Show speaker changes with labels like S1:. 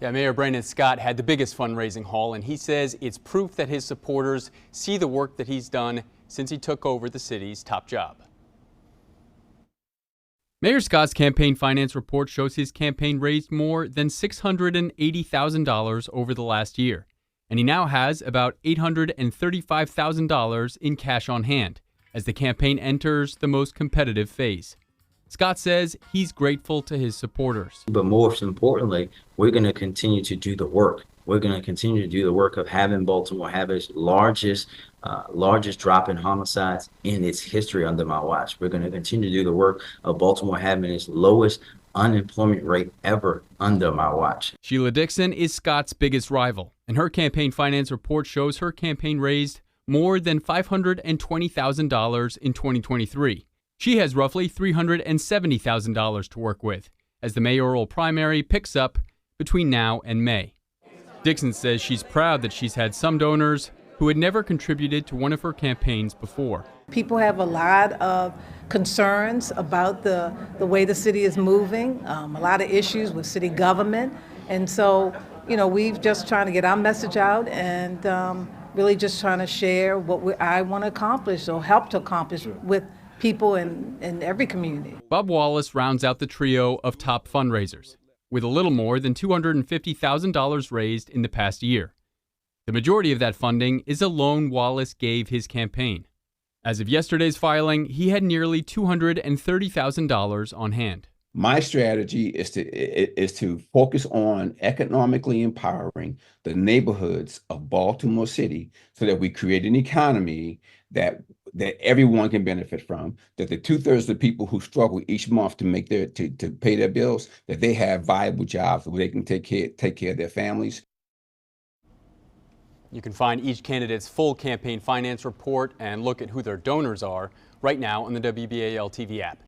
S1: Yeah, Mayor Brandon Scott had the biggest fundraising haul, and he says it's proof that his supporters see the work that he's done since he took over the city's top job. Mayor Scott's campaign finance report shows his campaign raised more than $680,000 over the last year, and he now has about $835,000 in cash on hand as the campaign enters the most competitive phase. Scott says he's grateful to his supporters.
S2: But most importantly, we're going to continue to do the work. We're going to continue to do the work of having Baltimore have its largest drop in homicides in its history under my watch. We're going to continue to do the work of Baltimore having its lowest unemployment rate ever under my watch.
S1: Sheila Dixon is Scott's biggest rival, and her campaign finance report shows her campaign raised more than $520,000 in 2023. She has roughly $370,000 to work with as the mayoral primary picks up between now and May. Dixon says she's proud that she's had some donors who had never contributed to one of her campaigns before.
S3: People have a lot of concerns about the way the city is moving, a lot of issues with city government. And so, we've just trying to get our message out and really just trying to share what I want to accomplish or help to accomplish with people in every community.
S1: Bob Wallace rounds out the trio of top fundraisers, with a little more than $250,000 raised in the past year. The majority of that funding is a loan Wallace gave his campaign. As of yesterday's filing, he had nearly $230,000 on hand.
S4: My strategy is to focus on economically empowering the neighborhoods of Baltimore City so that we create an economy that everyone can benefit from, that the 2/3 of the people who struggle each month to make to pay their bills, that they have viable jobs where they can take care of their families.
S1: You can find each candidate's full campaign finance report and look at who their donors are right now on the WBAL TV app.